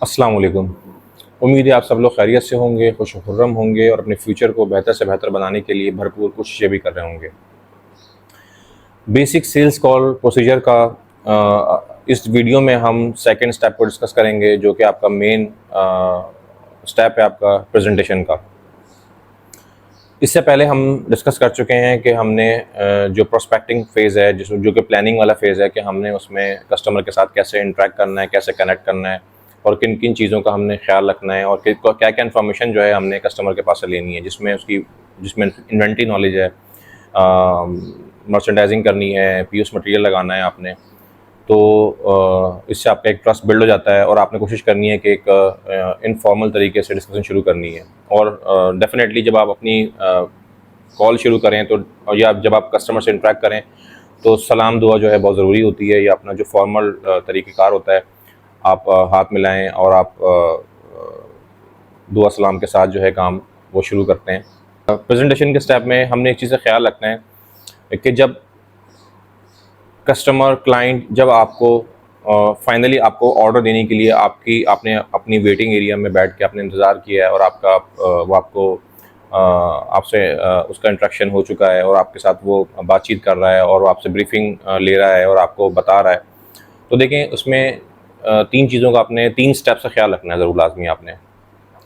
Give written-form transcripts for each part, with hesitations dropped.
अस्सलाम वालेकुम। उम्मीद है आप सब लोग खैरियत से होंगे, खुश व खुर्रम होंगे और अपने फ्यूचर को बेहतर से बेहतर बनाने के लिए भरपूर कोशिशें भी कर रहे होंगे। बेसिक सेल्स कॉल प्रोसीजर का इस वीडियो में हम सेकंड स्टेप को डिस्कस करेंगे, जो कि आपका मेन स्टेप है आपका प्रेजेंटेशन का। इससे पहले हम डिस्कस कर चुके हैं कि हमने जो प्रोस्पेक्टिंग फ़ेज़ है, जो कि प्लानिंग वाला फ़ेज़ है, कि हमने उसमें कस्टमर के साथ कैसे इंटरेक्ट करना है, कैसे कनेक्ट करना है और किन किन चीज़ों का हमने ख्याल रखना है और क्या क्या इन्फॉर्मेशन जो है हमने कस्टमर के पास से लेनी है, जिसमें इन्वेंट्री नॉलेज है, मर्चेंडाइजिंग करनी है, पीयूष मटेरियल लगाना है आपने। तो इससे आपका एक ट्रस्ट बिल्ड हो जाता है और आपने कोशिश करनी है कि एक इनफॉर्मल तरीके से डिस्कशन शुरू करनी है। और डेफिनेटली जब आप अपनी कॉल शुरू करें तो या जब आप कस्टमर से इंटरेक्ट करें तो सलाम दुआ जो है बहुत ज़रूरी होती है, या अपना जो फॉर्मल तरीक़ेकार होता है, आप हाथ मिलाएं और आप दुआ सलाम के साथ जो है काम वो शुरू करते हैं। प्रेजेंटेशन के स्टेप में हमने एक चीज़ का ख्याल रखना है कि जब कस्टमर क्लाइंट जब आपको फाइनली आपको ऑर्डर देने के लिए आपने अपनी वेटिंग एरिया में बैठ के आपने इंतज़ार किया है और वो आपको आपसे उसका इंटरेक्शन हो चुका है और आपके साथ वो बातचीत कर रहा है और वो आपसे ब्रीफिंग ले रहा है और आपको बता रहा है, तो देखें उसमें तीन चीज़ों का आपने तीन स्टेप का ख्याल रखना है ज़रूर लाजमी आपने।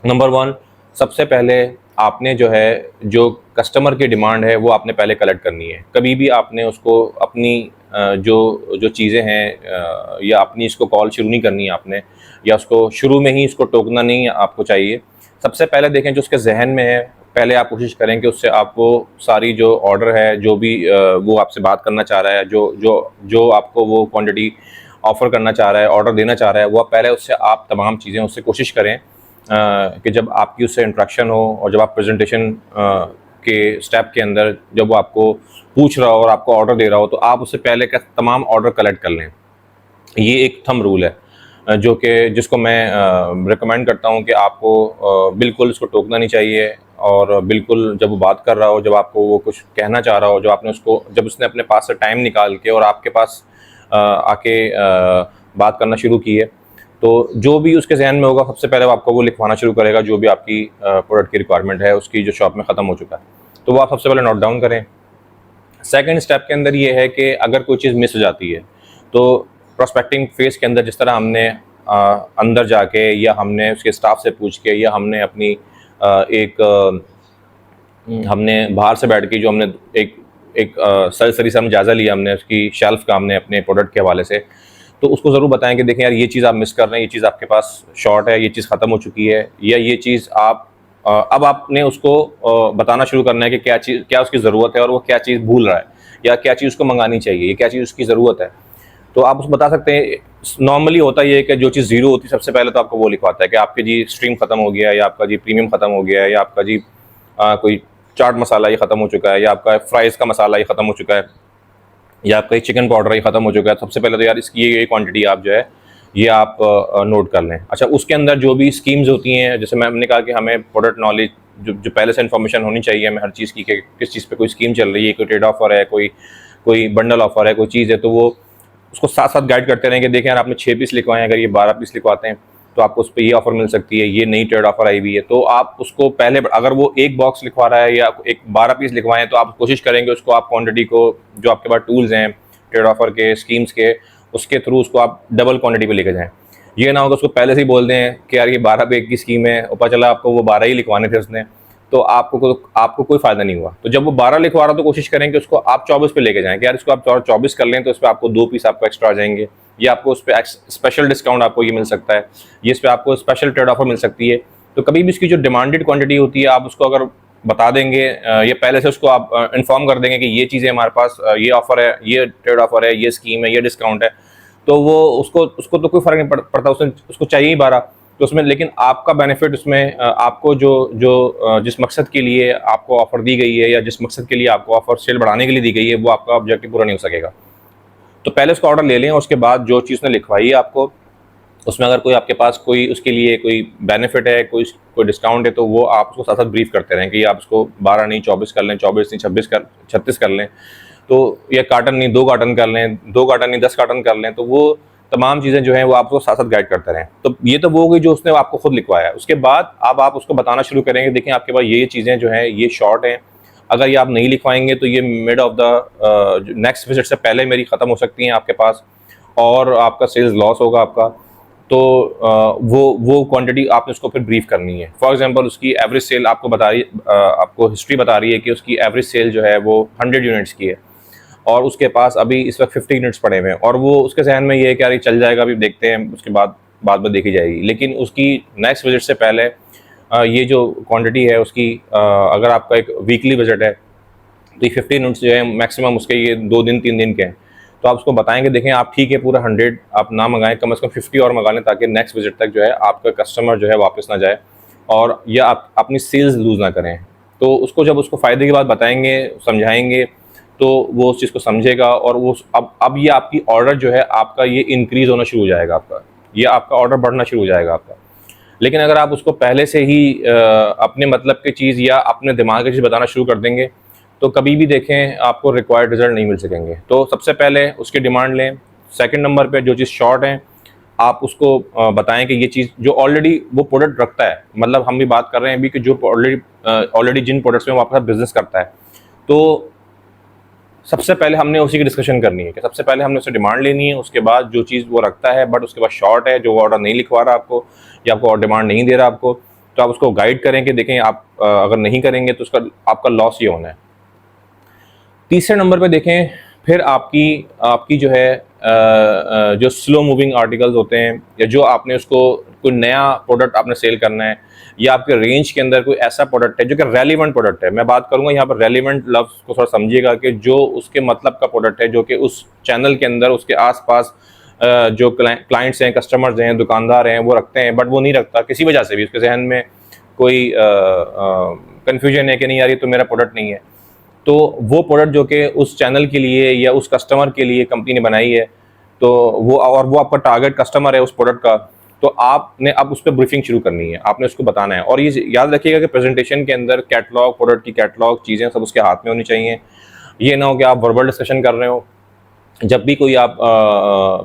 नंबर वन, सबसे पहले आपने जो है जो कस्टमर की डिमांड है वो आपने पहले कलेक्ट करनी है। कभी भी आपने उसको अपनी जो जो चीज़ें हैं या अपनी इसको कॉल शुरू नहीं करनी है आपने, या उसको शुरू में ही इसको टोकना नहीं आपको चाहिए। सबसे पहले देखें जो उसके जहन में है, पहले आप कोशिश करें कि उससे आपको सारी जो ऑर्डर है, जो भी वो आपसे बात करना चाह रहा है, जो जो जो आपको वो क्वांटिटी ऑफ़र करना चाह रहा है, ऑर्डर देना चाह रहा है, वो पहले उससे आप तमाम चीज़ें उससे कोशिश करें कि जब आपकी उससे इंटरेक्शन हो और जब आप प्रेजेंटेशन के स्टेप के अंदर जब वो आपको पूछ रहा हो और आपको ऑर्डर दे रहा हो, तो आप उससे पहले का तमाम ऑर्डर कलेक्ट कर लें। ये एक थंब रूल है जो कि जिसको मैं रिकमेंड करता हूँ कि आपको बिल्कुल इसको टोकना नहीं चाहिए और बिल्कुल जब वो बात कर रहा हो, जब आपको वो कुछ कहना चाह रहा हो, जब उसने अपने पास से टाइम निकाल के और आपके पास आके बात करना शुरू की है, तो जो भी उसके ज़हन में होगा सबसे पहले वो आपको वो लिखवाना शुरू करेगा, जो भी आपकी प्रोडक्ट की रिक्वायरमेंट है उसकी जो शॉप में ख़त्म हो चुका है, तो वो आप सबसे पहले नोट डाउन करें। सेकंड स्टेप के अंदर ये है कि अगर कोई चीज़ मिस हो जाती है तो प्रोस्पेक्टिंग फेज़ के अंदर जिस तरह हमने अंदर जाके या हमने उसके स्टाफ से पूछ के या हमने अपनी हमने बाहर से बैठ के जो हमने एक एक सरसरी सा जायज़ा लिया हमने उसकी शेल्फ़ का, हमने अपने प्रोडक्ट के हवाले से, तो उसको ज़रूर बताएं कि देखें यार ये चीज़ आप मिस कर रहे हैं, ये चीज़ आपके पास शॉर्ट है, ये चीज़ ख़त्म हो चुकी है, या ये चीज़ आप अब आपने उसको बताना शुरू करना है कि क्या उसकी ज़रूरत है और वो क्या चीज़ भूल रहा है, या क्या चीज़ उसको मंगानी चाहिए, या क्या चीज़ उसकी ज़रूरत है। तो आप उसको बता सकते हैं। नॉर्मली होता ये है कि जो चीज़ ज़ीरो होती है सबसे पहले तो आपको वो लिखवाता है कि आपके जी स्ट्रीम ख़त्म हो गया है, या आपका जी प्रीमियम ख़त्म हो गया है, या आपका जी कोई चाट मसाला ये ख़त्म हो चुका है, या आपका फ्राइज़ का मसाला ये ख़त्म हो चुका है, या आपका चिकन पाउडर ये ख़त्म हो चुका है। सबसे पहले तो यार इसकी ये क्वांटिटी आप जो है ये आप नोट कर लें। अच्छा, उसके अंदर जो भी स्कीम्स होती हैं, जैसे हमने कहा कि हमें प्रोडक्ट नॉलेज जो जो पहले से इन्फॉर्मेशन होनी चाहिए हमें हर चीज़ की, कि किस चीज़ पे कोई स्कीम चल रही है, कोई ट्रेड ऑफर है, कोई कोई बंडल ऑफर है, कोई चीज़ है, तो वो उसको साथ साथ गाइड करते रहें कि देखें यार आपने 6 पीस लिखवाए हैं, अगर ये 12 पीस लिखवाते हैं तो आपको उस पर ये ऑफर मिल सकती है, ये नई ट्रेड ऑफर आई हुई है। तो आप उसको पहले, अगर वो एक बॉक्स लिखवा रहा है या एक 12 पीस लिखवाएं, तो आप कोशिश करेंगे उसको आप क्वांटिटी को, जो आपके पास टूल्स हैं ट्रेड ऑफर के, स्कीम्स के, उसके थ्रू उसको आप डबल क्वांटिटी पे लेके जाएं। ये ना हो कि उसको पहले से ही बोल दें कि यार ये 12 पे 1 की स्कीम है और पता चला आपको वो 12 ही लिखवाने थे उसने, तो आपको कोई फ़ायदा नहीं हुआ। तो जब वो 12 लिखवा रहा तो कोशिश करें कि उसको आप 24 पे लेके जाएं कि यार इसको आप 24 कर लें, तो उस पर आपको 2 पीस आपको एक्स्ट्रा आ जाएंगे, या आपको उस पर स्पेशल डिस्काउंट आपको ये मिल सकता है, ये इस पर आपको स्पेशल ट्रेड ऑफर मिल सकती है। तो कभी भी इसकी जो डिमांडेड क्वांटिटी होती है आप उसको अगर बता देंगे, ये पहले से उसको आप इन्फॉर्म कर देंगे कि ये चीज़ें हमारे पास, ये ऑफर है, ये ट्रेड ऑफर है, ये स्कीम है, ये डिस्काउंट है, तो वो उसको तो कोई फ़र्क नहीं पड़ता, उसको चाहिए ही 12। तो उसमें लेकिन आपका बेनिफिट उसमें आपको जो जो जिस मकसद के लिए आपको ऑफ़र दी गई है, या जिस मकसद के लिए आपको ऑफ़र सेल बढ़ाने के लिए दी गई है, वो आपका ऑब्जेक्टिव पूरा नहीं हो सकेगा। तो पहले उसका ऑर्डर ले लें और उसके बाद जो चीज़ उसने लिखवाई है आपको, उसमें अगर कोई आपके पास कोई उसके लिए कोई बेनिफिट है, कोई डिस्काउंट है, तो वो आप उसको साथ साथ ब्रीफ करते रहें कि आप उसको 12 नहीं 24 कर लें, 24 नहीं 36 कर लें, तो या कार्टन नहीं 2 कार्टन कर लें, 2 कार्टन नहीं 10 कार्टन कर लें। तो वो तमाम चीज़ें जो हैं वो आपको साथ साथ गाइड करते रहें। तो ये तो वो हो गई जो उसने आपको खुद लिखवाया है। उसके बाद अब आप उसको बताना शुरू करेंगे, देखिए आपके पास ये चीज़ें जो हैं ये शॉर्ट हैं, अगर ये आप नहीं लिखवाएंगे तो ये mid of the next visit से पहले मेरी ख़त्म हो सकती हैं आपके पास, और आपका सेल्स लॉस होगा आपका। तो वो क्वांटिटी आपने उसको फिर ब्रीफ करनी है। फॉर एग्जांपल उसकी एवरेज सेल आपको बता रही आपको हिस्ट्री बता रही है कि उसकी एवरेज सेल जो है वो 100 यूनिट्स की है, और उसके पास अभी इस वक्त 50 यूनिट्स पड़े हुए हैं, और वो उसके जहन में ये है कि यार ये चल जाएगा, अभी देखते हैं, उसके बाद में देखी जाएगी। लेकिन उसकी नेक्स्ट विजिट से पहले ये जो क्वांटिटी है उसकी, अगर आपका एक वीकली बजट है तो ये 50 यूनिट्स जो है मैक्सिमम उसके ये 2 दिन 3 दिन के हैं, तो आप उसको बताएंगे देखें आप ठीक है पूरा 100 आप ना मंगाएं, कम से कम 50 और मंगा लें, ताकि नेक्स्ट विजिट तक जो है आपका कस्टमर जो है वापस ना जाए, और या आप अपनी सेल्स लूज़ ना करें। तो उसको जब उसको फ़ायदे की बात बताएंगे, समझाएंगे, तो वो उस चीज़ को समझेगा, और वो अब ये आपकी ऑर्डर जो है आपका ये इंक्रीज़ होना शुरू हो जाएगा, आपका ऑर्डर बढ़ना शुरू हो जाएगा आपका। लेकिन अगर आप उसको पहले से ही अपने मतलब की चीज़ या अपने दिमाग की चीज़ बताना शुरू कर देंगे, तो कभी भी देखें आपको रिक्वायर्ड रिजल्ट नहीं मिल सकेंगे। तो सबसे पहले उसकी डिमांड लें। सेकंड नंबर पे जो चीज़ शॉर्ट है आप उसको बताएं कि ये चीज़ जो ऑलरेडी वो प्रोडक्ट रखता है, मतलब हम भी बात कर रहे हैं अभी कि जो ऑलरेडी जिन प्रोडक्ट्स में वो आपके साथ बिजनेस करता है, तो सबसे पहले हमने उसी की डिस्कशन करनी है कि सबसे पहले हमने उससे डिमांड लेनी है। उसके बाद जो चीज़ वो रखता है बट उसके बाद शॉर्ट है, जो वो ऑर्डर नहीं लिखवा रहा आपको या आपको और डिमांड नहीं दे रहा आपको, तो आप उसको गाइड करें कि देखें आप अगर नहीं करेंगे तो उसका आपका लॉस ये होना है। तीसरे नंबर पे देखें फिर आपकी जो है जो स्लो मूविंग आर्टिकल्स होते हैं, या जो आपने उसको कोई नया प्रोडक्ट आपने सेल करना है, या आपके रेंज के अंदर कोई ऐसा प्रोडक्ट है जो कि रेलिवेंट प्रोडक्ट है। मैं बात करूंगा यहाँ पर रेलिवेंट लफ्ज़ को थोड़ा समझिएगा कि जो उसके मतलब का प्रोडक्ट है, जो कि उस चैनल के अंदर उसके आसपास जो क्लाइंट्स हैं, कस्टमर्स हैं, दुकानदार हैं, वो रखते हैं, बट वो नहीं रखता किसी वजह से भी, उसके जहन में कोई कन्फ्यूजन है कि नहीं यार ये तो मेरा प्रोडक्ट नहीं है। तो वो प्रोडक्ट जो कि उस चैनल के लिए या उस कस्टमर के लिए कंपनी ने बनाई है, तो वो आपका टारगेट कस्टमर है उस प्रोडक्ट का, तो आपने अब उस पर ब्रीफिंग शुरू करनी है, आपने उसको बताना है। और ये याद रखिएगा कि प्रेजेंटेशन के अंदर कैटलॉग, प्रोडक्ट की कैटलॉग चीज़ें सब उसके हाथ में होनी चाहिए। ये ना हो कि आप वर्बल डिस्कशन कर रहे हो। जब भी कोई आप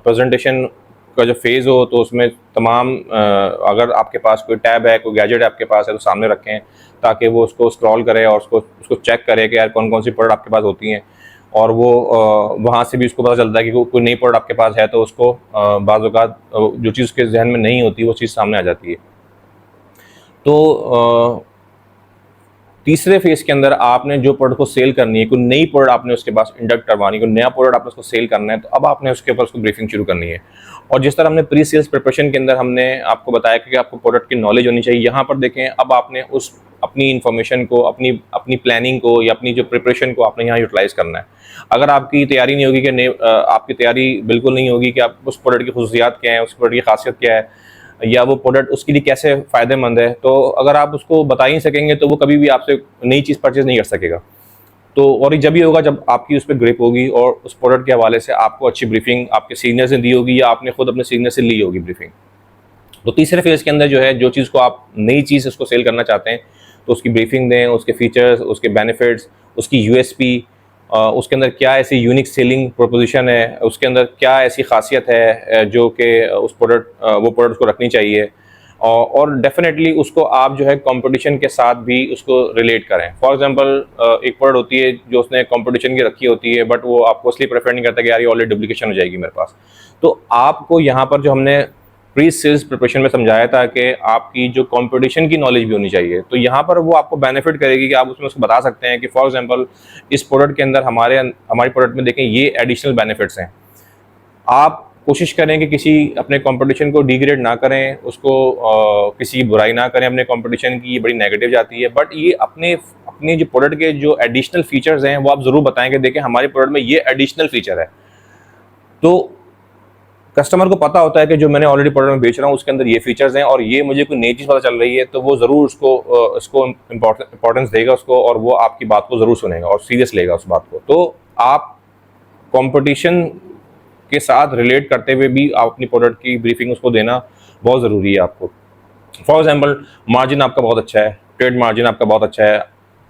प्रेजेंटेशन का जो फेज़ हो तो उसमें तमाम अगर आपके पास कोई टैब है, कोई गैजेट आपके पास है, तो सामने रखें ताकि वो उसको स्क्रॉल करे और उसको चेक करे कि यार कौन कौन सी प्रोडक्ट आपके पास होती हैं, और वो वहाँ से भी उसको पता चलता है कि कोई नई प्रोडक्ट आपके पास है, तो उसको बाज़ औक़ात जो चीज़ उसके जहन में नहीं होती वो चीज़ सामने आ जाती है। तो तीसरे फेज़ के अंदर आपने जो प्रोडक्ट को सेल करनी है, कोई नई प्रोडक्ट आपने उसके पास इंडक्ट करवानी है, कोई नया प्रोडक्ट आपने उसको सेल करना है, तो अब आपने उसके ऊपर उसको ब्रीफिंग शुरू करनी है। और जिस तरह हमने प्री सेल्स प्रिपरेशन के अंदर हमने आपको बताया कि आपको प्रोडक्ट की नॉलेज होनी चाहिए, यहाँ पर देखें अब आपने उस अपनी इन्फॉर्मेशन को, अपनी प्लानिंग को या अपनी जो प्रिपरेशन को आपने यहाँ यूटिलाइज़ करना है। अगर आपकी तैयारी नहीं होगी कि आपकी तैयारी बिल्कुल नहीं होगी कि आप उस प्रोडक्ट की खुसूसियात क्या है, उस प्रोडक्ट की खासियत क्या है, या वो प्रोडक्ट उसके लिए कैसे फ़ायदेमंद है, तो अगर आप उसको बता ही नहीं सकेंगे तो वो कभी भी आपसे नई चीज़ परचेज़ नहीं कर सकेगा। तो और ये जब ही होगा जब आपकी उस पर ग्रिप होगी और उस प्रोडक्ट के हवाले से आपको अच्छी ब्रीफिंग आपके सीनियर से दी होगी या आपने खुद अपने सीनियर से ली होगी ब्रीफिंग। तो तीसरे फेज़ के अंदर जो है जो चीज़ को आप नई चीज़ उसको सेल करना चाहते हैं, तो उसकी ब्रीफिंग दें, उसके फीचर्स, उसके बेनिफिट्स, उसकी यूएसपी, उसके अंदर क्या ऐसी यूनिक सेलिंग प्रोपोजिशन है, उसके अंदर क्या ऐसी खासियत है जो कि उस वो प्रोडक्ट को रखनी चाहिए, और डेफिनेटली उसको आप जो है कंपटीशन के साथ भी उसको रिलेट करें। फॉर एग्जांपल एक प्रोडक्ट होती है जो उसने कंपटीशन की रखी होती है, बट वो आपको इसलिए प्रेफर नहीं करता कि यार ये ऑलरेडी डुप्लीकेशन हो जाएगी मेरे पास। तो आपको यहाँ पर जो हमने प्री सेल्स प्रिपरेशन में समझाया था कि आपकी जो कंपटीशन की नॉलेज भी होनी चाहिए, तो यहाँ पर वो आपको बेनिफिट करेगी कि आप उसमें उसको बता सकते हैं कि फॉर एग्जांपल इस प्रोडक्ट के अंदर हमारी प्रोडक्ट में देखें ये एडिशनल बेनिफिट्स हैं। आप कोशिश करें कि किसी अपने कंपटीशन को डिग्रेड ना करें, उसको किसी की बुराई ना करें अपने कंपटीशन की, ये बड़ी नेगेटिव जाती है, बट ये अपने जो प्रोडक्ट के जो एडिशनल फीचर्स हैं वो आप ज़रूर बताएं कि देखें हमारे प्रोडक्ट में ये एडिशनल फीचर है। तो कस्टमर को पता होता है कि जो मैंने ऑलरेडी प्रोडक्ट में बेच रहा हूँ उसके अंदर ये फीचर्स हैं, और ये मुझे कोई नई चीज़ पता चल रही है, तो वो ज़रूर उसको इम्पोर्टेंस देगा उसको, और वो आपकी बात को ज़रूर सुनेगा और सीरियस लेगा उस बात को। तो आप कंपटीशन के साथ रिलेट करते हुए भी आप अपनी प्रोडक्ट की ब्रीफिंग उसको देना बहुत ज़रूरी है आपको। फॉर एग्जांपल मार्जिन आपका बहुत अच्छा है, ट्रेड मार्जिन आपका बहुत अच्छा है,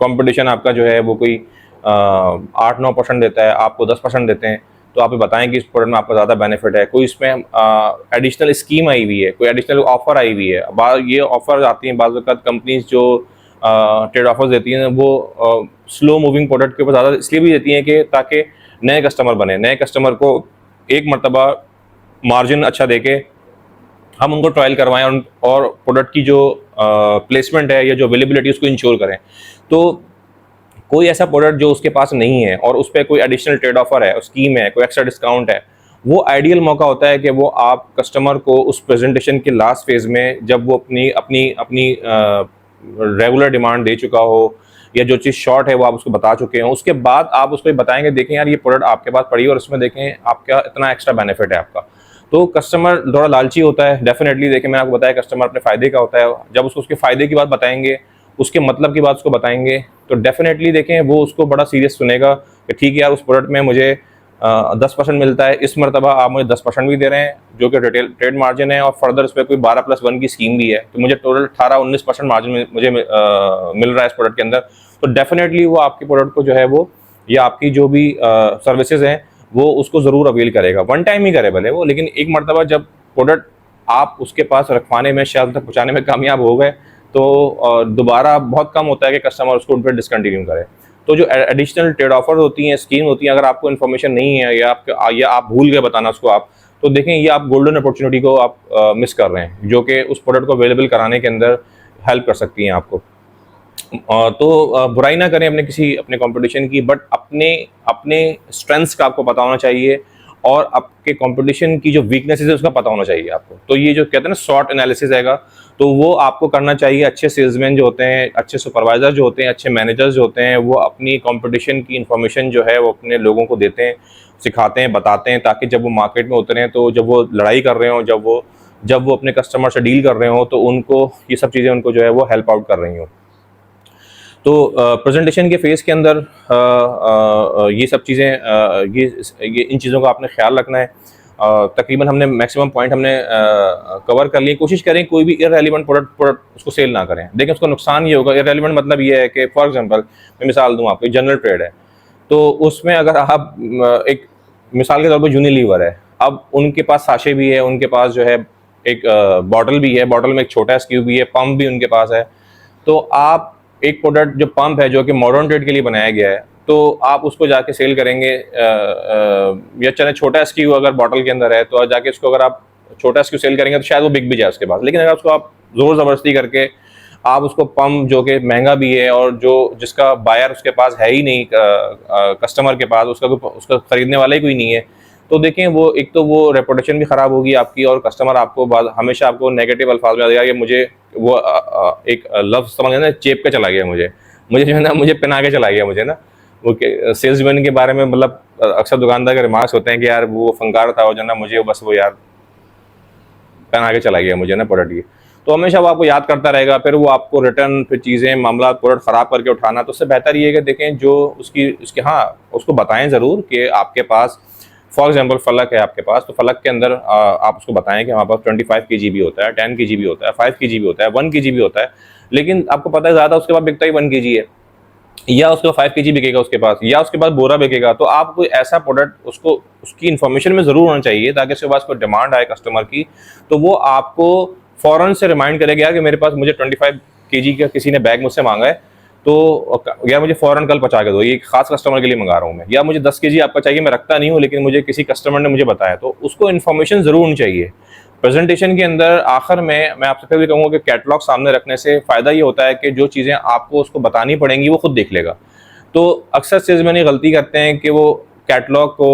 कंपटीशन आपका जो है वो कोई 8-9% देता है, आपको 10% देते हैं, तो आप बताएं कि इस प्रोडक्ट में आपका ज़्यादा बेनिफिट है, कोई इसमें एडिशनल स्कीम आई हुई है, कोई एडिशनल ऑफर आई हुई है। ये ऑफर आती हैं बाज़ वक़्त कंपनीज जो ट्रेड ऑफर्स देती हैं वो स्लो मूविंग प्रोडक्ट के ऊपर ज़्यादा इसलिए भी देती हैं कि ताकि नए कस्टमर बने, नए कस्टमर को एक मरतबा मार्जिन अच्छा देके हम उनको ट्रायल करवाएं और प्रोडक्ट की जो प्लेसमेंट है या जो अवेलेबिलिटी उसको इंश्योर करें। तो कोई ऐसा प्रोडक्ट जो उसके पास नहीं है और उस पर कोई एडिशनल ट्रेड ऑफर है, स्कीम है, कोई एक्स्ट्रा डिस्काउंट है, वो आइडियल मौका होता है कि वो आप कस्टमर को उस प्रेजेंटेशन के लास्ट फेज में, जब वो अपनी अपनी अपनी रेगुलर डिमांड दे चुका हो या जो चीज़ शॉर्ट है वो आप उसको बता चुके हो, उसके बाद आप उसको बताएंगे देखें यार ये प्रोडक्ट आपके पास पड़ी है और उसमें देखें आपका इतना एक्स्ट्रा बेनिफिट है आपका। तो कस्टमर थोड़ा लालची होता है डेफिनेटली। देखें मैंने आपको बताया कस्टमर अपने फ़ायदे का होता है, जब उसको उसके फ़ायदे की बात बताएंगे, उसके मतलब की बात उसको बताएंगे, तो डेफिनेटली देखें वो उसको बड़ा सीरियस सुनेगा कि ठीक है यार उस प्रोडक्ट में मुझे 10% मिलता है, इस मरतबा आप मुझे 10% भी दे रहे हैं जो कि रिटेल ट्रेड मार्जिन है और फर्दर उस पर कोई 12+1 की स्कीम भी है, तो मुझे टोटल 18-19% मार्जिन मुझे मिल रहा है इस प्रोडक्ट के अंदर। तो डेफिनेटली वो आपके प्रोडक्ट को जो है वो या आपकी जो भी सर्विसेज हैं वो उसको ज़रूर अवेल करेगा। वन टाइम ही करे भले वो, लेकिन एक मरतबा जब प्रोडक्ट आप उसके पास रखवाने में, शेल्फ तक पहुँचाने में कामयाब हो गए तो दोबारा बहुत कम होता है कि कस्टमर उसको उन पर डिसकंटिन्यू करे। तो जो एडिशनल ट्रेड ऑफर होती हैं, स्कीम होती हैं, अगर आपको इन्फॉर्मेशन नहीं है या आप भूल गए बताना उसको आप, तो देखें ये आप गोल्डन अपॉर्चुनिटी को आप मिस कर रहे हैं जो कि उस प्रोडक्ट को अवेलेबल कराने के अंदर हेल्प कर सकती हैं आपको। तो बुराई ना करें अपने कंपटीशन की, बट अपने अपने स्ट्रेंथ्स का आपको पता होना चाहिए और आपके कंपटीशन की जो वीकनेसेस है उसका पता होना चाहिए आपको। तो ये जो कहते हैं ना शॉर्ट एनालिसिस हैगा, तो वो आपको करना चाहिए। अच्छे सेल्समैन जो होते हैं, अच्छे सुपरवाइजर जो होते हैं, अच्छे मैनेजर्स जो होते हैं, वो अपनी कंपटीशन की इन्फॉर्मेशन जो है वो अपने लोगों को देते हैं, सिखाते हैं, बताते हैं, ताकि जब वो मार्केट में उतरें तो जब वो लड़ाई कर रहे हों, जब वो अपने कस्टमर से डील कर रहे हों, तो उनको ये सब चीज़ें उनको जो है वो हेल्प आउट कर रही हों। तो प्रेजेंटेशन के फेज़ के अंदर ये सब चीज़ें ये इन चीज़ों का आपने ख्याल रखना है। तकरीबन हमने मैक्सिमम पॉइंट हमने कवर कर लिए। कोशिश करें कोई भी इररेलेवेंट प्रोडक्ट उसको सेल ना करें। देखिए उसका नुकसान ये होगा, इररेलेवेंट मतलब ये है कि फॉर एग्जांपल मैं मिसाल दूं आपको, जनरल ट्रेड है तो उसमें अगर आप एक मिसाल के तौर पर यूनिलीवर है, अब उनके पास साशे भी है, उनके पास जो है एक बॉटल भी है, बॉटल में एक छोटा स्क्यू भी है, पंप भी उनके पास है। तो आप एक प्रोडक्ट जो पंप है जो कि मॉडर्न ट्रेड के लिए बनाया गया है, तो आप उसको जाके सेल करेंगे या चले छोटा स्क्यू अगर बॉटल के अंदर है तो जाके उसको अगर आप छोटा स्क्यू सेल करेंगे तो शायद वो बिक भी जाए उसके पास। लेकिन अगर उसको आप जोर ज़बरदस्ती करके आप उसको पंप जो कि महंगा भी है और जो जिसका बायर उसके पास है ही नहीं, कस्टमर के पास उसका खरीदने वाला ही कोई नहीं है, तो देखें वो एक तो वो रेपुटेशन भी ख़राब होगी आपकी और कस्टमर आपको हमेशा आपको नेगेटिव अल्फाज में आ जाएगा। ये मुझे वो एक लफ्ज़ समझ ना, चेप के चला गया मुझे जो है ना, मुझे पहना के चला गया मुझे ना। वो सेल्समैन के बारे में मतलब अक्सर दुकानदार के रिमार्क्स होते हैं कि यार वो फंकार था, वो जो ना मुझे बस वो यार पहना के चला गया मुझे ना प्रोडक्ट की। तो हमेशा वो आपको याद करता रहेगा, फिर वो आपको रिटर्न फिर चीज़ें मामला प्रोडक्ट ख़राब करके उठाना। तो उससे बेहतर ये है कि देखें जो उसकी हाँ उसको बताएं ज़रूर कि आपके पास फॉर एग्जांपल फलक है आपके पास, तो फलक के अंदर आप उसको बताएं कि हमारे पास 25 kg भी होता है, 10 kg भी होता है, 5 kg भी होता है, 1 kg भी होता है, लेकिन आपको पता है ज़्यादा उसके बाद बिकता ही 1 kg है, या उसके बाद 5 kg बिकेगा उसके पास, या उसके बाद बोरा बिकेगा। तो आप कोई ऐसा प्रोडक्ट उसको उसकी इन्फॉर्मेशन में ज़रूर होना चाहिए ताकि उसके पास कोई डिमांड आए कस्टमर की तो वो आपको फ़ौरन से रिमाइंड करेगा यार कि मेरे पास मुझे 25 kg का किसी ने बैग मुझसे मांगा है, तो यार मुझे फ़ौरन कल पहुँचा के दो, ये एक खास कस्टमर के लिए मंगा रहा हूँ मैं, या मुझे 10 kg आपका चाहिए, मैं रखता नहीं हूँ लेकिन मुझे किसी कस्टमर ने मुझे बताया। तो उसको इन्फॉर्मेशन ज़रूर होनी चाहिए प्रेजेंटेशन के अंदर। आखिर में मैं आपसे फिर भी कहूँगा कि कैटलॉग सामने रखने से फ़ायदा ये होता है कि जो चीज़ें आपको उसको बतानी पड़ेंगी वो खुद देख लेगा। तो अक्सर सेल्समैन ये गलती करते हैं कि वो कैटलॉग को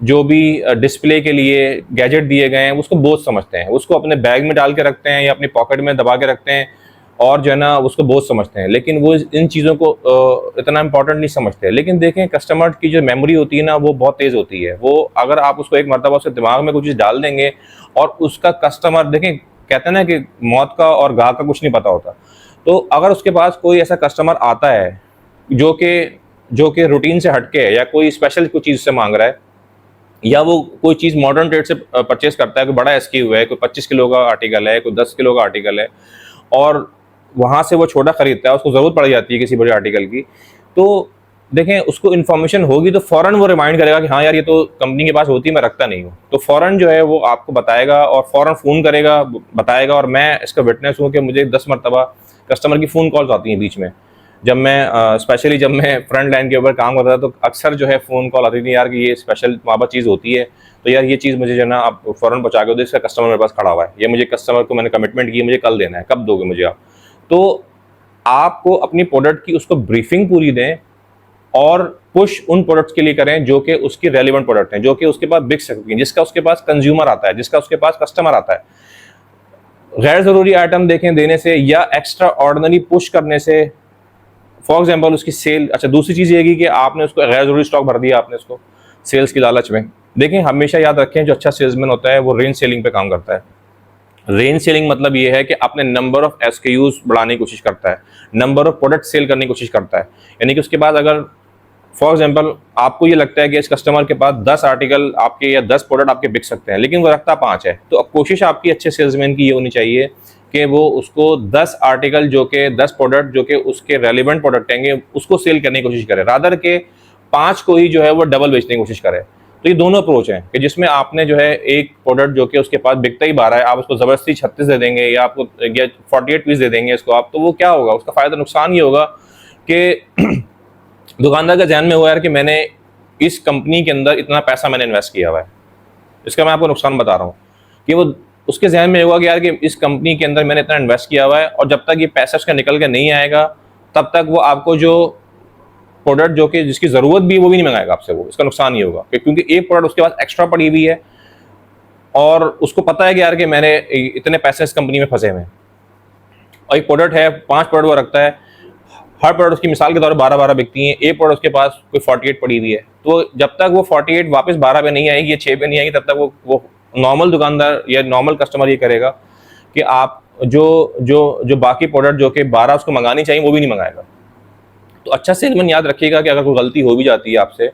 जो भी डिस्प्ले के लिए गैजेट दिए गए हैं उसको बोझ समझते हैं, उसको अपने बैग में डाल के रखते हैं या अपनी पॉकेट में दबा के रखते हैं और जो है ना उसको बोझ समझते हैं, लेकिन वो इन चीज़ों को इतना इंपॉर्टेंट नहीं समझते। लेकिन देखें कस्टमर की जो मेमोरी होती है ना वो बहुत तेज़ होती है, वो अगर आप उसको एक मरतबा उसके दिमाग में कुछ चीज़ डाल देंगे और उसका कस्टमर देखें, कहते हैं ना कि मौत का और गाह का कुछ नहीं पता होता। तो अगर उसके पास कोई ऐसा कस्टमर आता है जो कि रूटीन से हटके है या कोई स्पेशल कोई चीज़ से मांग रहा है, या वो कोई चीज़ मॉडर्न ट्रेड से परचेस करता है, कोई बड़ा एसक्यू है, कोई 25 किलो का आर्टिकल है, कोई 10 किलो का आर्टिकल है और वहाँ से वो छोटा खरीदता है, उसको ज़रूरत पड़ जाती है किसी बड़े आर्टिकल की, तो देखें उसको इन्फॉर्मेशन होगी तो फौरन वो रिमाइंड करेगा कि हाँ यार ये तो कंपनी के पास होती है, मैं रखता नहीं हूँ, तो फौरन जो है वो आपको बताएगा और फौरन फ़ोन करेगा, बताएगा। और मैं इसका विटनेस हूँ कि मुझे 10 मरतबा कस्टमर की फ़ोन कॉल्स आती हैं बीच में, जब मैं स्पेशली जब मैं फ्रंट लाइन के ऊपर काम करता था तो अक्सर जो है फ़ोन कॉल आती थी, यार कि ये स्पेशल वहाँ पर चीज़ होती है, तो यार ये चीज़ मुझे जो है ना आप फ़ौरन पहुँचा के दो, इसका कस्टमर मेरे पास खड़ा हुआ है, ये मुझे कस्टमर को मैंने कमिटमेंट की, मुझे कल देना है, कब दोगे मुझे आप। तो आपको अपनी प्रोडक्ट की उसको ब्रीफिंग पूरी दें और पुश उन प्रोडक्ट्स के लिए करें जो कि उसकी रेलिवेंट प्रोडक्ट हैं, जो कि उसके पास बिक सकती हैं, जिसका उसके पास कंज्यूमर आता है, जिसका उसके पास कस्टमर आता है। गैर ज़रूरी आइटम देखें देने से या एक्स्ट्रा ऑर्डिनरी पुश करने से, फॉर एग्जांपल उसकी सेल, अच्छा दूसरी चीज़ ये है कि आपने उसको गैर ज़रूरी स्टॉक भर दिया आपने उसको सेल्स की लालच में। देखें हमेशा याद रखें जो अच्छा सेल्समैन होता है वो रेंज सेलिंग पे काम करता है। रेंज सेलिंग मतलब ये है कि अपने नंबर ऑफ SKUs बढ़ाने की कोशिश करता है, नंबर ऑफ प्रोडक्ट सेल करने की कोशिश करता है। यानी कि उसके बाद अगर फॉर एग्जांपल आपको ये लगता है कि इस कस्टमर के पास 10 आर्टिकल आपके या 10 प्रोडक्ट आपके बिक सकते हैं, लेकिन वो रखता 5 है, तो अब कोशिश आपकी अच्छे सेल्समैन की ये होनी चाहिए कि वो उसको 10 आर्टिकल जो कि 10 प्रोडक्ट जो कि उसके रेलिवेंट प्रोडक्ट होंगे उसको सेल करने की कोशिश करे, रादर के 5 को ही जो है वो डबल बेचने की कोशिश करे। तो ये दोनों अप्रोच हैं कि जिसमें आपने जो है एक प्रोडक्ट जो कि उसके पास बिकता ही 12 है, आप उसको ज़बरदस्ती 36 दे देंगे या आपको या 48 पीस दे देंगे इसको आप, तो वो क्या होगा, उसका फ़ायदा नुकसान ये होगा कि दुकानदार का ध्यान में हुआ यार कि मैंने इस कंपनी के अंदर इतना पैसा मैंने इन्वेस्ट किया हुआ है, इसका मैं आपको नुकसान बता रहा हूँ कि वो उसके ध्यान में होगा कि यार कि इस कंपनी के अंदर मैंने इतना इन्वेस्ट किया हुआ है और जब तक ये पैसा उसका निकल के नहीं आएगा तब तक वो आपको जो प्रोडक्ट जो कि जिसकी ज़रूरत भी है वो भी नहीं मंगाएगा आपसे, वो इसका नुकसान ही होगा क्योंकि एक प्रोडक्ट उसके पास एक्स्ट्रा पड़ी हुई है और उसको पता है कि यार कि मैंने इतने पैसे इस कंपनी में फंसे हुए हैं, और एक प्रोडक्ट है 5 प्रोडक्ट वो रखता है, हर प्रोडक्ट उसकी मिसाल के तौर पर 12-12 बिकती हैं, एक प्रोडक्ट उसके पास कोई 48 पड़ी हुई है, तो जब तक वो 48 वापस 12 पे नहीं आएगी या 6 पे नहीं आएगी तब तक वो नॉर्मल दुकानदार या नॉर्मल कस्टमर ये करेगा कि आप जो जो जो बाकी प्रोडक्ट जो कि 12 उसको मंगानी चाहिए वो भी नहीं मंगाएगा। तो अच्छा सेलमैन याद रखिएगा कि अगर कोई गलती हो भी जाती है आपसे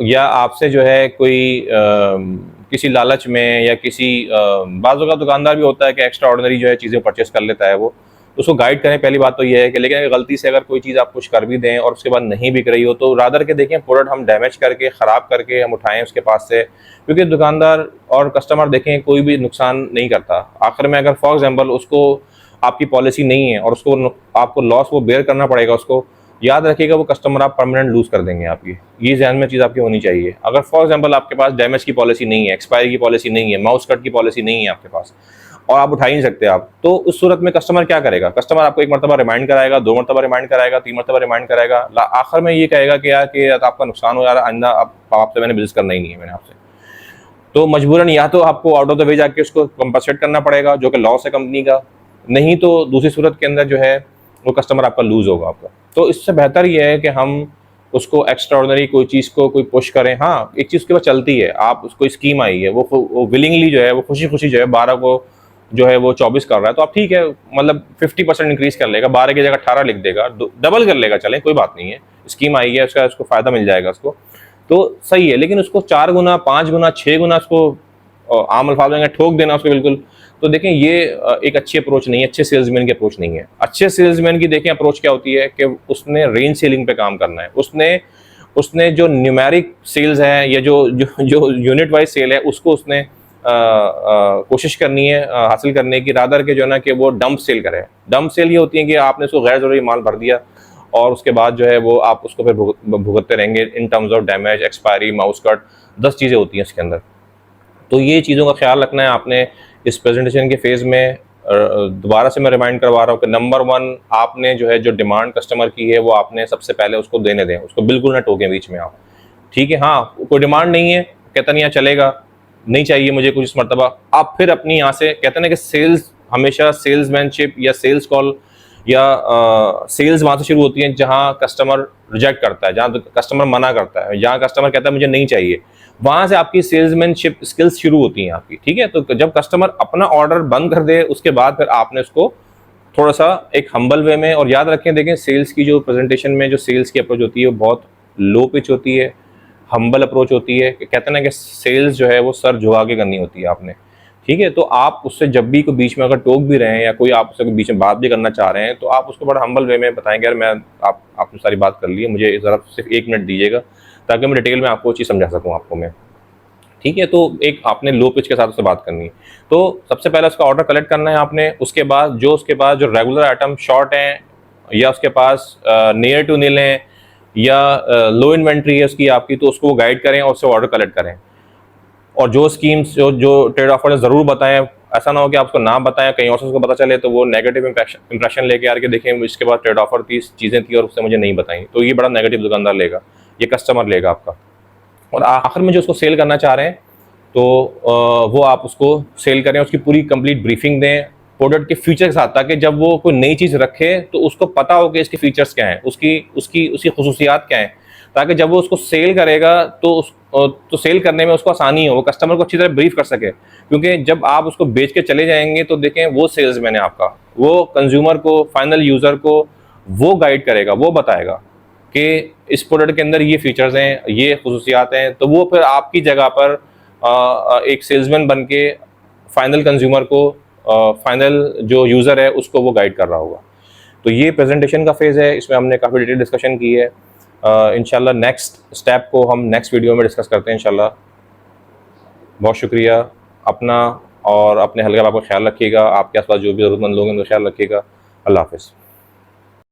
या आपसे जो है कोई किसी लालच में या किसी बाज़ का दुकानदार भी होता है कि एक्स्ट्रा ऑर्डिनरी जो है चीज़ें परचेस कर लेता है, वो उसको गाइड करें। पहली बात तो ये है कि लेकिन गलती से अगर कोई चीज़ आप कुछ कर भी दें और उसके बाद नहीं बिक रही हो तो रादर के देखें प्रोडक्ट हम डैमेज करके ख़राब करके हम उठाएं उसके पास से, क्योंकि दुकानदार और कस्टमर देखें कोई भी नुकसान नहीं करता। आखिर में अगर फॉर एग्जांपल उसको आपकी पॉलिसी नहीं है और उसको आपको लॉस वो बेयर करना पड़ेगा, उसको याद रखिएगा वो कस्टमर आप परमानेंट लूज़ कर देंगे आपकी, ये ध्यान में चीज़ आपकी होनी चाहिए। अगर फॉर एग्जांपल आपके पास डैमेज की पॉलिसी नहीं है, एक्सपायरी की पॉलिसी नहीं है, माउस कट की पॉलिसी नहीं है आपके पास और आप उठा ही नहीं सकते आप, तो उस सूरत में कस्टमर क्या करेगा, कस्टमर आपको 1 मरतबा रिमाइंड कराएगा, 2 मरतबा रिमाइंड कराएगा, 3 मरतबा रिमाइंड कराएगा, आखिर में ये कहेगा कि यार कि आपका नुकसान हो यार, आइंदा आपसे मैंने बिजनेस करना ही नहीं है मैंने आपसे। तो मजबूरन या तो आपको आउट ऑफ द वे जाके उसको कंपनसेट करना पड़ेगा जो कि लॉस है कंपनी का, नहीं तो दूसरी सूरत के अंदर जो है वो कस्टमर आपका लूज़ होगा आपका। तो इससे बेहतर ये है कि हम उसको एक्स्ट्रा ऑर्डिनरी कोई चीज़ को कोई पुश करें। हाँ, एक चीज़ के बाद चलती है, आप उसको स्कीम आई है वो विलिंगली जो है वो खुशी जो है 12 को जो है वो 24 कर रहा है, तो आप ठीक है मतलब 50% इंक्रीज़ कर लेगा, 12 की जगह 18 लिख देगा, डबल कर लेगा, चलें कोई बात नहीं है, स्कीम आई है उसको फ़ायदा मिल जाएगा उसको, तो सही है। लेकिन उसको 4 गुना 5 गुना 6 गुना उसको आम अल्फाज में ठोक देना उसको बिल्कुल, तो देखें ये एक अच्छी अप्रोच नहीं है, अच्छे सेल्समैन की अप्रोच नहीं है। अच्छे सेल्समैन की देखें अप्रोच क्या होती है कि उसने रेंज सेलिंग पे काम करना है, उसने जो न्यूमेरिक सेल्स है या जो यूनिट वाइज सेल है उसको उसने कोशिश करनी है हासिल करने की, रादर के जो है ना कि वो डंप सेल करे। डंप सेल ये होती है कि आपने उसको गैर ज़रूरी माल भर दिया और उसके बाद जो है वो आप उसको फिर भुगतते रहेंगे in terms of damage, expiry, mouse cut, 10 चीज़ें होती हैं इसके अंदर। तो ये चीज़ों का ख्याल रखना है आपने इस प्रेजेंटेशन के फेज़ में। दोबारा से मैं रिमाइंड करवा रहा हूँ कि नंबर 1 आपने जो है जो डिमांड कस्टमर की है वो आपने सबसे पहले उसको देने दें, उसको बिल्कुल ना टोकें बीच में आप, ठीक है। हाँ, कोई डिमांड नहीं है, कहता नहीं चलेगा, नहीं चाहिए मुझे कुछ इस मरतबा, आप फिर अपनी यहाँ से कहते हैं कि सेल्स हमेशा सेल्समैनशिप या सेल्स कॉल या सेल्स वहाँ से शुरू होती है जहाँ कस्टमर रिजेक्ट करता है, जहाँ कस्टमर मना करता है, जहाँ कस्टमर कहता है मुझे नहीं चाहिए, वहाँ से आपकी सेल्समैनशिप स्किल्स शुरू होती हैं आपकी, ठीक है। तो जब कस्टमर अपना ऑर्डर बंद कर दे उसके बाद फिर आपने उसको थोड़ा सा एक हम्बल वे में, और याद रखें देखें सेल्स की जो प्रेजेंटेशन में जो सेल्स की अप्रोच होती है वो बहुत लो पिच होती है, हम्बल अप्रोच होती है। कहते हैं ना कि सेल्स जो है वो सर झुका के करनी होती है आपने, ठीक है। तो आप उससे जब भी कोई बीच में अगर टोक भी रहे हैं या कोई आप उससे बीच में बात भी करना चाह रहे हैं, तो आप उसको बड़ा हम्बल वे में बताएंगे, यार मैं आपने सारी बात कर ली है, मुझे ज़रा सिर्फ 1 मिनट दीजिएगा ताकि मैं डिटेल में आपको चीज़ समझा सकूँ आपको मैं। ठीक है। तो एक आपने लो पिच के साथ उससे बात करनी है। तो सबसे पहले उसका ऑर्डर कलेक्ट करना है आपने। उसके बाद उसके पास जो रेगुलर आइटम शॉर्ट हैं या उसके पास नियर टू नील हैं या लो इन्वेंट्री है उसकी आपकी, तो उसको गाइड करें और उससे ऑर्डर कलेक्ट करें। और जो स्कीम्स जो ट्रेड ऑफर है ज़रूर बताएं। ऐसा ना हो कि आपको ना बताएं, कहीं और से उसको पता चले तो वो नेगेटिव इंप्रेशन लेके आ के देखें इसके बाद ट्रेड ऑफर थी, चीज़ें थी और उसने मुझे नहीं बताई, तो ये बड़ा नेगेटिव दुकानदार लेगा, ये कस्टमर लेगा आपका। और आखिर में जो उसको सेल करना चाह रहे हैं तो वो आप उसको सेल करें, उसकी पूरी कंप्लीट ब्रीफिंग दें प्रोडक्ट के फीचर के साथ, ताकि जब वो कोई नई चीज़ रखे तो उसको पता हो कि इसके फीचर्स क्या हैं, उसकी उसकी उसकी खसूसियात क्या हैं, ताकि जब वो उसको सेल करेगा तो सेल करने में उसको आसानी हो, वो कस्टमर को अच्छी तरह ब्रीफ कर सके। क्योंकि जब आप उसको बेच के चले जाएंगे तो देखें वो सेल्समैन है आपका, वो कंज्यूमर को, फाइनल यूज़र को वो गाइड करेगा, वो बताएगा कि इस प्रोडक्ट के अंदर ये फीचर्स हैं, ये खसूसियात हैं, तो वो फिर आपकी जगह पर एक सेल्समैन बन के फाइनल कंज्यूमर को, फाइनल जो यूज़र है उसको वो गाइड कर रहा होगा। तो ये प्रेजेंटेशन का फेज़ है, इसमें हमने काफ़ी डिटेल डिस्कशन की है। इंशाल्लाह नेक्स्ट स्टेप को हम नेक्स्ट वीडियो में डिस्कस करते हैं इंशाल्लाह। बहुत शुक्रिया। अपना और अपने हल्का बाप का ख्याल रखिएगा, आपके आसपास जो भी ज़रूरतमंद लोग हैं उनका ख्याल रखिएगा। अल्लाह हाफ़िज़।